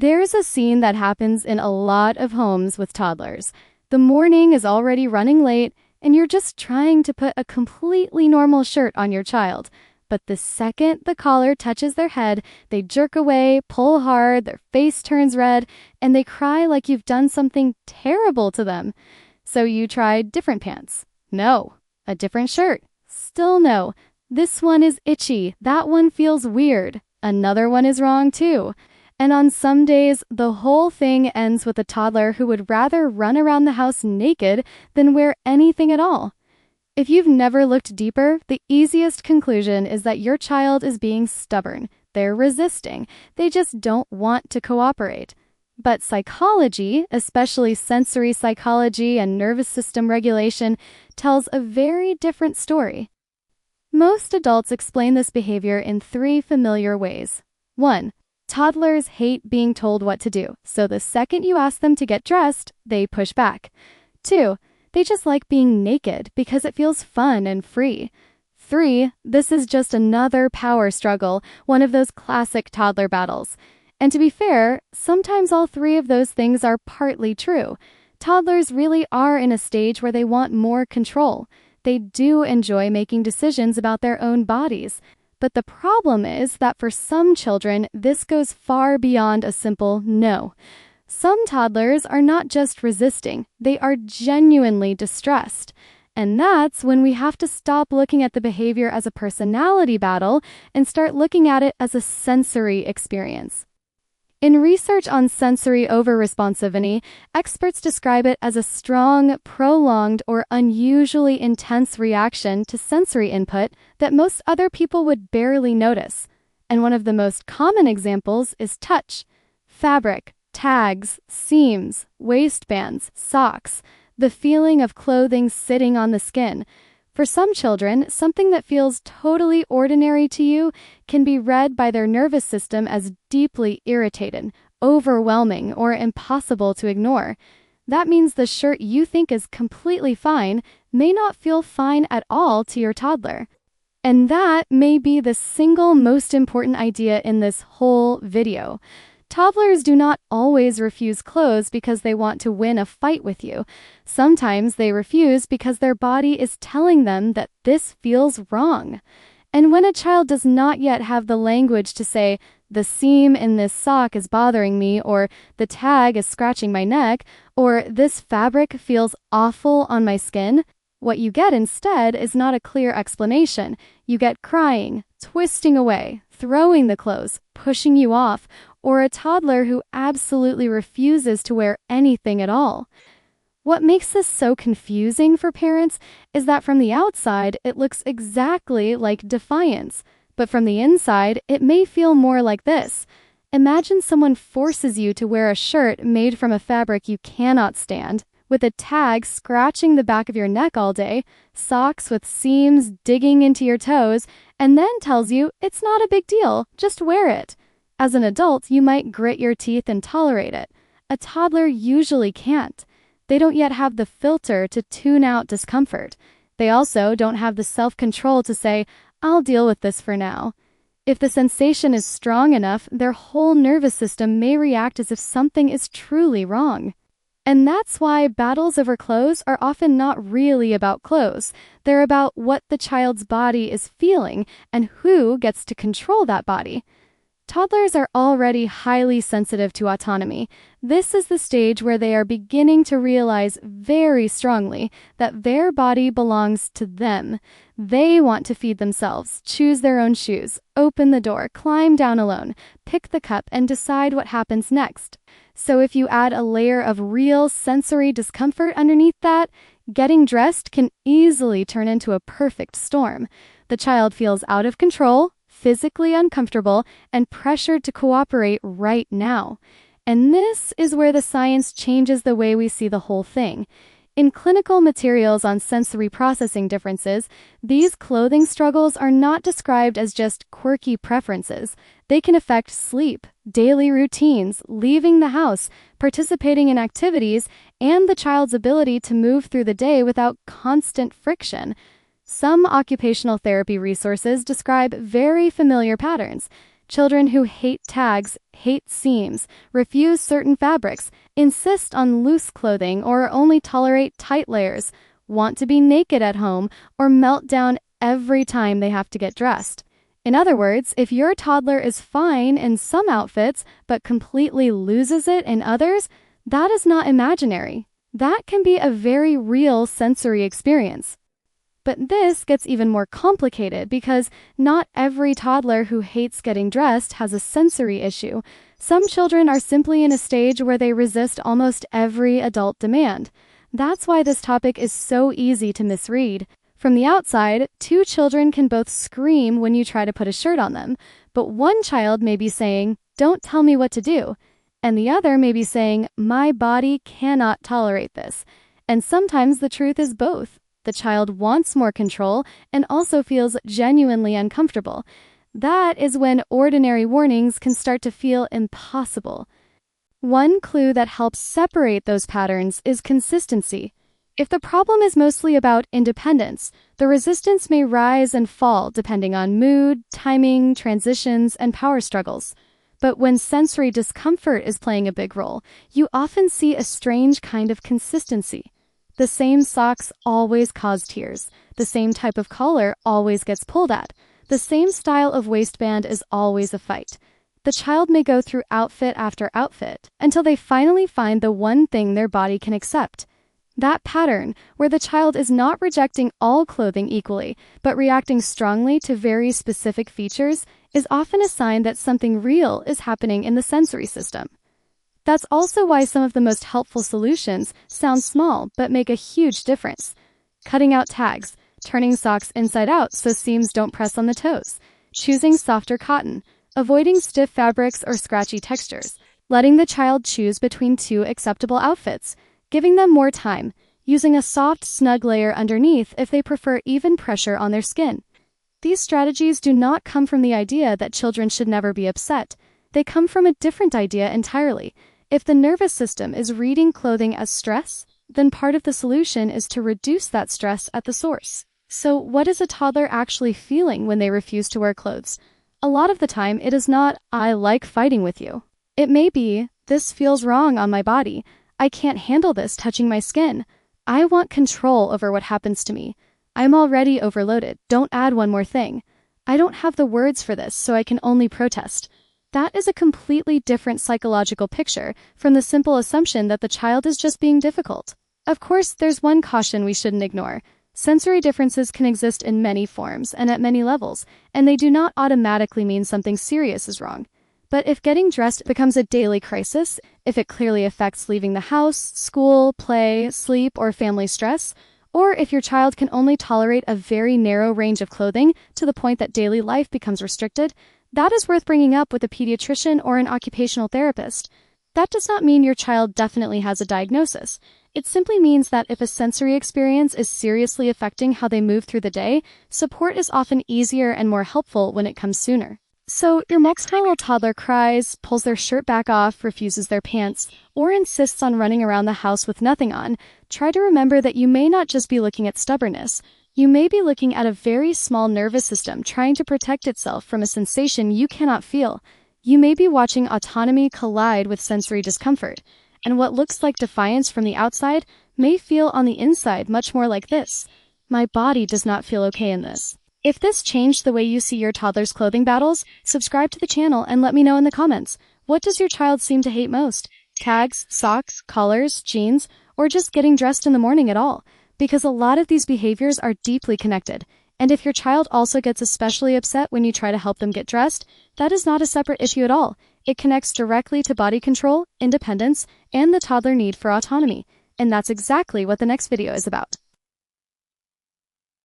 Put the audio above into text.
There's a scene that happens in a lot of homes with toddlers. The morning is already running late, and you're just trying to put a completely normal shirt on your child. But the second the collar touches their head, they jerk away, pull hard, their face turns red, and they cry like you've done something terrible to them. So you try different pants. No. A different shirt. Still no. This one is itchy. That one feels weird. Another one is wrong too. And on some days, the whole thing ends with a toddler who would rather run around the house naked than wear anything at all. If you've never looked deeper, the easiest conclusion is that your child is being stubborn. They're resisting. They just don't want to cooperate. But psychology, especially sensory psychology and nervous system regulation, tells a very different story. Most adults explain this behavior in 3 familiar ways. 1. Toddlers hate being told what to do, so the second you ask them to get dressed, they push back. 2. They just like being naked because it feels fun and free. 3. This is just another power struggle, one of those classic toddler battles. And to be fair, sometimes all 3 of those things are partly true. Toddlers really are in a stage where they want more control. They do enjoy making decisions about their own bodies. But the problem is that for some children, this goes far beyond a simple no. Some toddlers are not just resisting, they are genuinely distressed. And that's when we have to stop looking at the behavior as a personality battle and start looking at it as a sensory experience. In research on sensory overresponsivity, experts describe it as a strong, prolonged, or unusually intense reaction to sensory input that most other people would barely notice. And one of the most common examples is touch. Fabric, tags, seams, waistbands, socks, the feeling of clothing sitting on the skin. For some children, something that feels totally ordinary to you can be read by their nervous system as deeply irritated, overwhelming, or impossible to ignore. That means the shirt you think is completely fine may not feel fine at all to your toddler. And that may be the single most important idea in this whole video. Toddlers do not always refuse clothes because they want to win a fight with you. Sometimes they refuse because their body is telling them that this feels wrong. And when a child does not yet have the language to say, the seam in this sock is bothering me, or the tag is scratching my neck, or this fabric feels awful on my skin, what you get instead is not a clear explanation. You get crying, twisting away, throwing the clothes, pushing you off, or a toddler who absolutely refuses to wear anything at all. What makes this so confusing for parents is that from the outside, it looks exactly like defiance, but from the inside, it may feel more like this. Imagine someone forces you to wear a shirt made from a fabric you cannot stand, with a tag scratching the back of your neck all day, socks with seams digging into your toes, and then tells you it's not a big deal, just wear it. As an adult, you might grit your teeth and tolerate it. A toddler usually can't. They don't yet have the filter to tune out discomfort. They also don't have the self-control to say, I'll deal with this for now. If the sensation is strong enough, their whole nervous system may react as if something is truly wrong. And that's why battles over clothes are often not really about clothes. They're about what the child's body is feeling and who gets to control that body. Toddlers are already highly sensitive to autonomy. This is the stage where they are beginning to realize very strongly that their body belongs to them. They want to feed themselves, choose their own shoes, open the door, climb down alone, pick the cup, and decide what happens next. So if you add a layer of real sensory discomfort underneath that, getting dressed can easily turn into a perfect storm. The child feels out of control, physically uncomfortable, and pressured to cooperate right now. And this is where the science changes the way we see the whole thing. In clinical materials on sensory processing differences, these clothing struggles are not described as just quirky preferences. They can affect sleep, daily routines, leaving the house, participating in activities, and the child's ability to move through the day without constant friction. Some occupational therapy resources describe very familiar patterns. Children who hate tags, hate seams, refuse certain fabrics, insist on loose clothing or only tolerate tight layers, want to be naked at home, or melt down every time they have to get dressed. In other words, if your toddler is fine in some outfits but completely loses it in others, that is not imaginary. That can be a very real sensory experience. But this gets even more complicated because not every toddler who hates getting dressed has a sensory issue. Some children are simply in a stage where they resist almost every adult demand. That's why this topic is so easy to misread. From the outside, two children can both scream when you try to put a shirt on them, but one child may be saying, "Don't tell me what to do," and the other may be saying, "My body cannot tolerate this." And sometimes the truth is both. The child wants more control and also feels genuinely uncomfortable. That is when ordinary warnings can start to feel impossible. One clue that helps separate those patterns is consistency. If the problem is mostly about independence, the resistance may rise and fall depending on mood, timing, transitions, and power struggles. But when sensory discomfort is playing a big role, you often see a strange kind of consistency. The same socks always cause tears. The same type of collar always gets pulled at. The same style of waistband is always a fight. The child may go through outfit after outfit until they finally find the one thing their body can accept. That pattern, where the child is not rejecting all clothing equally, but reacting strongly to very specific features, is often a sign that something real is happening in the sensory system. That's also why some of the most helpful solutions sound small but make a huge difference. Cutting out tags, turning socks inside out so seams don't press on the toes, choosing softer cotton, avoiding stiff fabrics or scratchy textures, letting the child choose between two acceptable outfits, giving them more time, using a soft, snug layer underneath if they prefer even pressure on their skin. These strategies do not come from the idea that children should never be upset. They come from a different idea entirely. If the nervous system is reading clothing as stress, then part of the solution is to reduce that stress at the source. So what is a toddler actually feeling when they refuse to wear clothes? A lot of the time, it is not, "I like fighting with you." It may be, "This feels wrong on my body. I can't handle this touching my skin. I want control over what happens to me. I'm already overloaded. Don't add one more thing. I don't have the words for this, so I can only protest." That is a completely different psychological picture from the simple assumption that the child is just being difficult. Of course, there's one caution we shouldn't ignore. Sensory differences can exist in many forms and at many levels, and they do not automatically mean something serious is wrong. But if getting dressed becomes a daily crisis, if it clearly affects leaving the house, school, play, sleep, or family stress, or if your child can only tolerate a very narrow range of clothing to the point that daily life becomes restricted, that is worth bringing up with a pediatrician or an occupational therapist. That does not mean your child definitely has a diagnosis. It simply means that if a sensory experience is seriously affecting how they move through the day, support is often easier and more helpful when it comes sooner. So, your next time a toddler cries, pulls their shirt back off, refuses their pants, or insists on running around the house with nothing on, try to remember that you may not just be looking at stubbornness. You may be looking at a very small nervous system trying to protect itself from a sensation you cannot feel. You may be watching autonomy collide with sensory discomfort, and what looks like defiance from the outside may feel on the inside much more like this: "My body does not feel okay in this." If this changed the way you see your toddler's clothing battles, subscribe to the channel and let me know in the comments. What does your child seem to hate most? Tags, socks, collars, jeans, or just getting dressed in the morning at all? Because a lot of these behaviors are deeply connected. And if your child also gets especially upset when you try to help them get dressed, that is not a separate issue at all. It connects directly to body control, independence, and the toddler need for autonomy. And that's exactly what the next video is about.